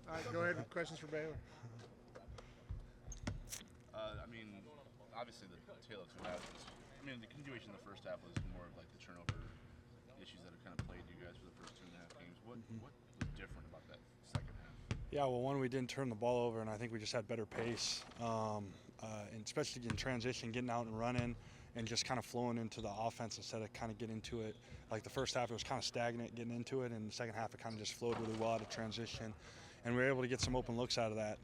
All right, go ahead with questions for Baylor. I mean, obviously the tale of two halves. I mean, the continuation of the first half was more of like the turnover issues that have kind of plagued you guys for the first 2.5 games. What was different about that second half? Yeah, well, one, we didn't turn the ball over, and I think we just had better pace, and especially in transition, getting out and running, and just kind of flowing into the offense instead of kind of getting into it. Like the first half, it was kind of stagnant getting into it, and the second half, it kind of just flowed really well out of transition, and we were able to get some open looks out of that.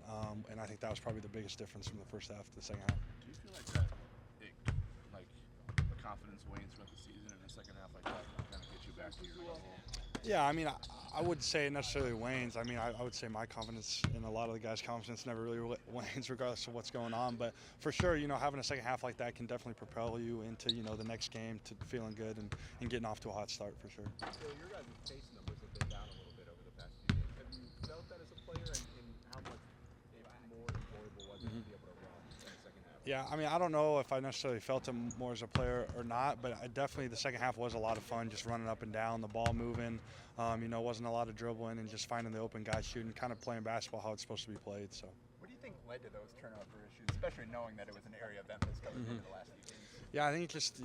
And I think that was probably the biggest difference from the first half to the second half. Do you feel like that, like confidence wanes throughout the season in the second half like that, kind of get you back to your level? Yeah, I mean, I wouldn't say it necessarily wanes. I mean, I would say my confidence and a lot of the guys' confidence never really wanes regardless of what's going on. But for sure, having a second half like that can definitely propel you into, the next game to feeling good and getting off to a hot start for sure. So your guys' pace numbers have been down a little bit over the past few games. Have you felt that as a player, and how much more enjoyable was it to be able to run in the second half? Yeah, I mean, I don't know if I necessarily felt it more as a player or not, but definitely the second half was a lot of fun, just running up and down, the ball moving. Wasn't a lot of dribbling and just finding the open guys shooting, kind of playing basketball how it's supposed to be played. So. What do you think led to those turnover issues, especially knowing that it was an area of emphasis coming into the last few games? Yeah, I think just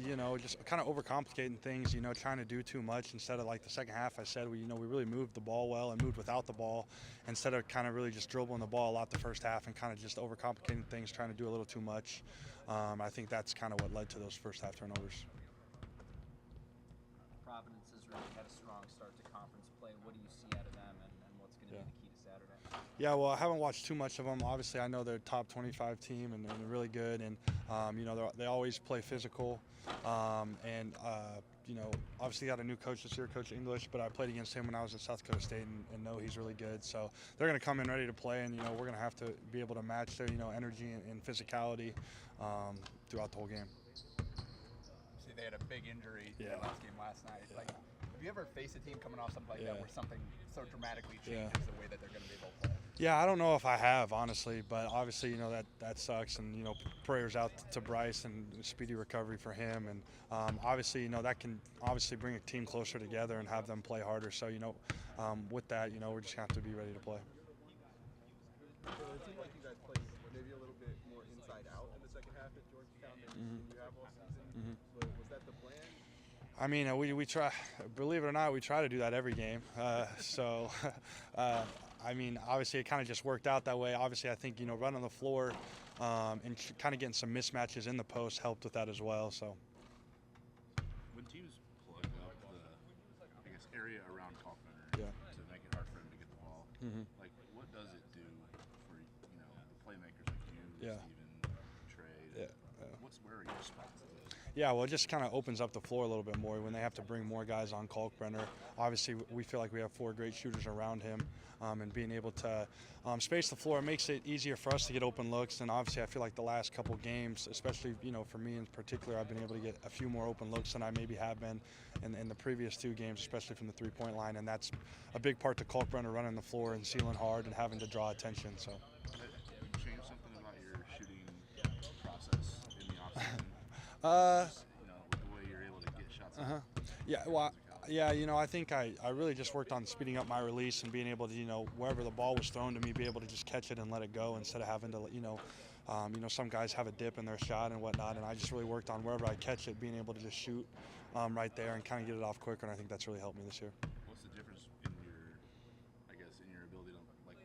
kind of overcomplicating things. Trying to do too much instead of like the second half. I said we really moved the ball well and moved without the ball instead of kind of really just dribbling the ball a lot the first half and kind of just overcomplicating things, trying to do a little too much. I think that's kind of what led to those first half turnovers. Providence has really had a strong start to conference play. What do you see out of them, and what's going to be the key to Saturday? Yeah, well, I haven't watched too much of them. Obviously, I know they're a top 25 team and they're really good, and they always play physical. Obviously got a new coach this year, Coach English, but I played against him when I was at South Dakota State and know he's really good. So they're going to come in ready to play, and we're going to have to be able to match their energy and physicality throughout the whole game. See, they had a big injury in the last game last night. Yeah. Have you ever faced a team coming off something like that where something so dramatically changes the way that they're going to be able to play? Yeah, I don't know if I have, honestly, but obviously, that sucks, and prayers out to Bryce and speedy recovery for him, and obviously, that can obviously bring a team closer together and have them play harder. So, with that, we're just gonna have to be ready to play. So it seemed like you guys played maybe a little bit more inside out in the second half at Georgetown than you have all season. But was that the plan? I mean, we try. Believe it or not, we try to do that every game. I mean, obviously, it kind of just worked out that way. Obviously, I think running the floor and kind of getting some mismatches in the post helped with that as well. So. When teams plug up the, area around Kaufman to make it hard for him to get the ball, like what does it do for the playmakers like you, Steven, Trey? Where are your spots? Yeah, well, it just kind of opens up the floor a little bit more when they have to bring more guys on Kalkbrenner. Obviously, we feel like we have 4 great shooters around him, and being able to space the floor makes it easier for us to get open looks. And obviously, I feel like the last couple games, especially for me in particular, I've been able to get a few more open looks than I maybe have been in the previous 2 games, especially from the three-point line. And that's a big part to Kalkbrenner running the floor and sealing hard and having to draw attention. So. Have you changed something about your shooting process in the offseason? The way you're able to get shots. Yeah, well, I think I really just worked on speeding up my release and being able to, wherever the ball was thrown to me, be able to just catch it and let it go instead of having to, some guys have a dip in their shot and whatnot, and I just really worked on wherever I catch it, being able to just shoot right there and kind of get it off quicker, and I think that's really helped me this year. What's the difference in your ability to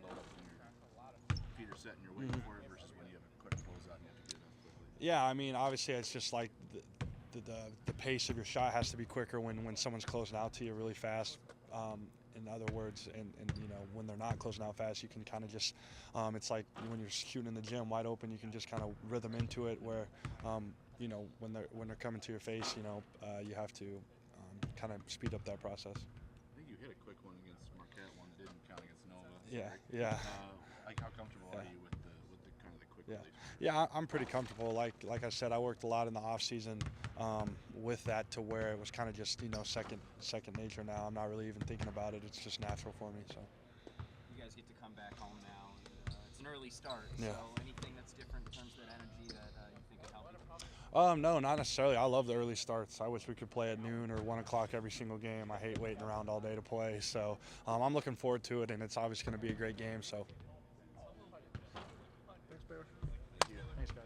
load up when your feet are set and you're waiting for it versus when you have a quick closeout and you have to get it off quickly? Yeah, I mean, obviously it's just like the pace of your shot has to be quicker when someone's closing out to you really fast. In other words, and when they're not closing out fast, you can kind of just it's like when you're shooting in the gym wide open, you can just kind of rhythm into it where when they're coming to your face, you have to kind of speed up that process. I think you hit a quick one against Marquette, one that didn't count against Nova. Yeah. How comfortable are you with the kind of the quick release? Yeah, I'm pretty comfortable. Like I said, I worked a lot in the off season with that to where it was kind of just second nature now. I'm not really even thinking about it. It's just natural for me. So. You guys get to come back home now and It's an early start, Yeah. so anything that's different in terms of that energy that you think could help you? No, not necessarily. I love the early starts. I wish we could play at noon or 1 o'clock every single game. I hate waiting around all day to play. So I'm looking forward to it, and it's obviously going to be a great game. So. Thanks, Baylor. Thanks, guys.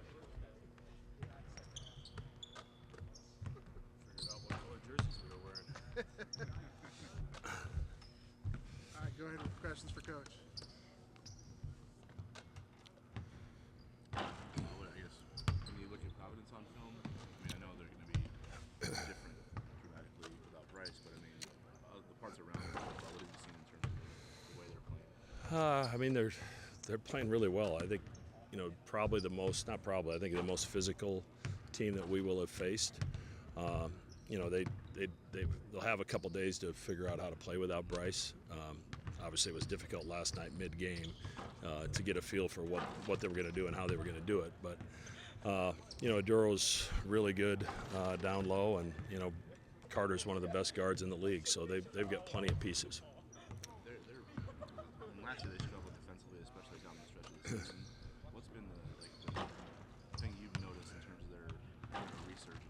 Figured out what color jerseys we were wearing. All right, go ahead with questions for Coach. Well, I guess when you look at Providence on film, I mean, I know they're going to be different dramatically without Bryce, but I mean, the parts around it, what have you seen in terms of the way they're playing? I mean, they're playing really well. I think, probably the most, not probably, I think the most physical team that we will have faced. They'll have a couple days to figure out how to play without Bryce. Obviously, it was difficult last night mid-game to get a feel for what they were going to do and how they were going to do it. But Aduro's really good down low, and Carter's one of the best guards in the league. So they've got plenty of pieces. Last year they struggled defensively, especially down the stretch of the season. What's been the thing you've noticed in terms of their research?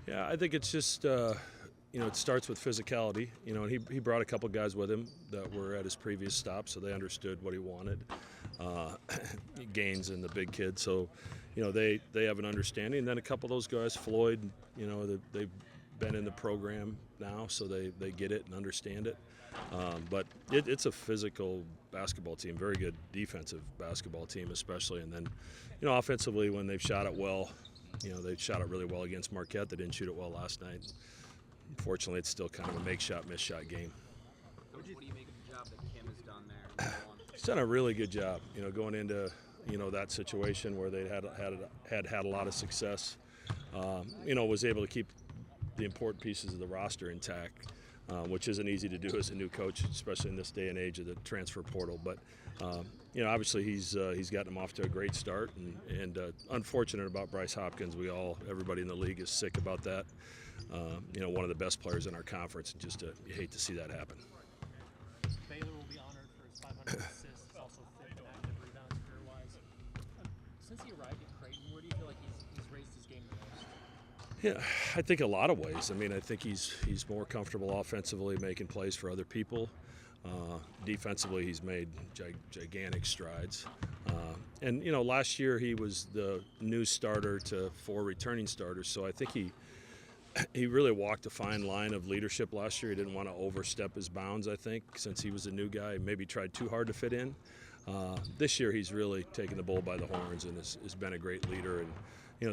Yeah, I think it's just it starts with physicality. And he brought a couple guys with him that were at his previous stop, so they understood what he wanted. Gaines and the big kid, so they have an understanding. And then a couple of those guys, Floyd, they've been in the program now, so they get it and understand it. But it's a physical basketball team, very good defensive basketball team especially. And then, offensively, when they've shot it well, they shot it really well against Marquette. They didn't shoot it well last night. Unfortunately, it's still kind of a make shot, miss shot game. Coach, what do you make of the job that Kim has done there? He's done a really good job, going into, that situation where they had a lot of success. Was able to keep the important pieces of the roster intact. Which isn't easy to do as a new coach, especially in this day and age of the transfer portal. But obviously he's gotten them off to a great start, and unfortunate about Bryce Hopkins. Everybody in the league is sick about that. One of the best players in our conference, and just you hate to see that happen. Baylor will be honored for his 500 assists, also fifth in active rebounds career-wise. Since he arrived at Creighton, where do you feel like he's raised his game the most? Yeah, I think a lot of ways. I mean, I think he's more comfortable offensively making plays for other people. Defensively, he's made gigantic strides. And last year he was the new starter to 4 returning starters, so I think he really walked a fine line of leadership last year. He didn't want to overstep his bounds, I think, since he was a new guy. Maybe tried too hard to fit in. This year he's really taken the bull by the horns and has been a great leader. And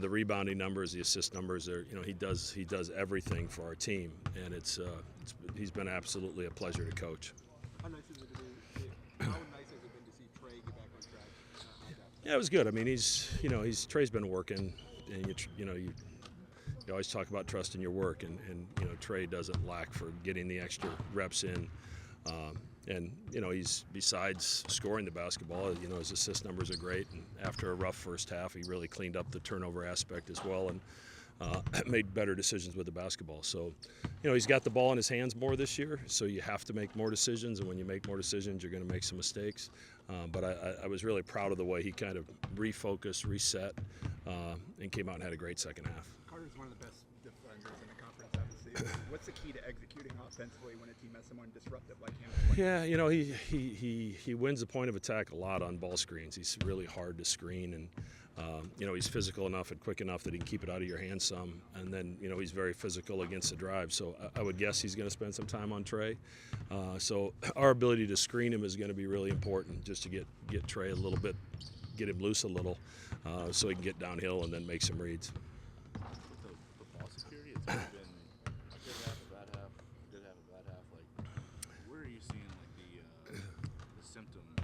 the rebounding numbers, the assist numbers, he does everything for our team, and he's been absolutely a pleasure to coach. How nice has it been to see Trey get back on track? Yeah, it was good. I mean, Trey's been working, and you always talk about trusting your work, and Trey doesn't lack for getting the extra reps in. And he's, besides scoring the basketball, his assist numbers are great. And after a rough first half, he really cleaned up the turnover aspect as well, and made better decisions with the basketball. So, he's got the ball in his hands more this year, so you have to make more decisions. And when you make more decisions, you're going to make some mistakes. But I was really proud of the way he kind of refocused, reset, and came out and had a great second half. Carter's one of the best defenders in the conference, obviously. What's the key to executing offensively when a team has someone disruptive like him? Yeah, he wins the point of attack a lot on ball screens. He's really hard to screen, and he's physical enough and quick enough that he can keep it out of your hands some. And then he's very physical against the drive. So I would guess he's going to spend some time on Trey. So our ability to screen him is going to be really important, just to get Trey a little bit, get him loose a little, so he can get downhill and then make some reads. With the ball security, it's been a good half, a bad half, a good half, a bad half. Like, where are you seeing the symptom of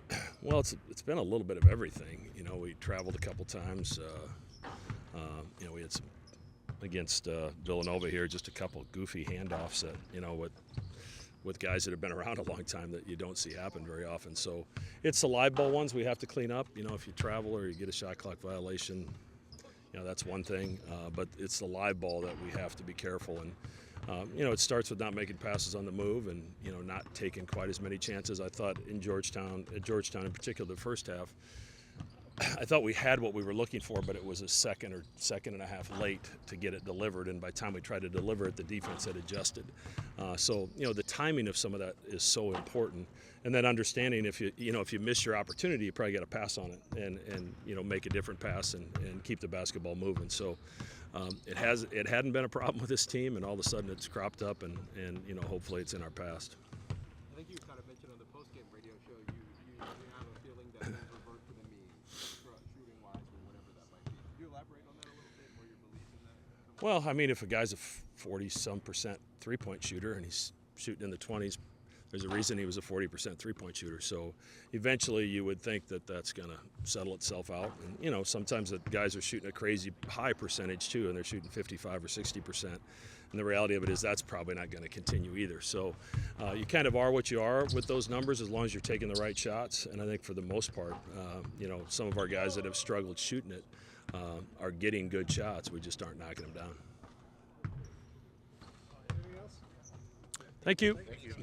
it? Well, it's been a little bit of everything. We traveled a couple times. We had some against Villanova here, just a couple goofy handoffs that with guys that have been around a long time that you don't see happen very often. So it's the live ball ones we have to clean up. If you travel or you get a shot clock violation, that's one thing. But it's the live ball that we have to be careful. And It starts with not making passes on the move and not taking quite as many chances. I thought at Georgetown in particular, the first half, I thought we had what we were looking for, but it was a second and a half late to get it delivered, and by the time we tried to deliver it, the defense had adjusted. So the timing of some of that is so important, and then understanding if you miss your opportunity, you probably got to pass on it and make a different pass and keep the basketball moving. So it hadn't been a problem with this team, and all of a sudden it's cropped up, and hopefully it's in our past. I think you kind of mentioned on the post-game radio show you have a feeling that things revert to the mean, shooting-wise or whatever that might be. Could you elaborate on that a little bit, or your belief in that? Well, I mean, if a guy's a 40-some% three-point shooter and he's shooting in the 20s, there's a reason he was a 40% three-point shooter. So eventually you would think that that's going to settle itself out. And, sometimes the guys are shooting a crazy high percentage too, and they're shooting 55 or 60%. And the reality of it is that's probably not going to continue either. So you kind of are what you are with those numbers as long as you're taking the right shots. And I think for the most part, some of our guys that have struggled shooting it are getting good shots. We just aren't knocking them down. Anything else? Thank you. Thank you.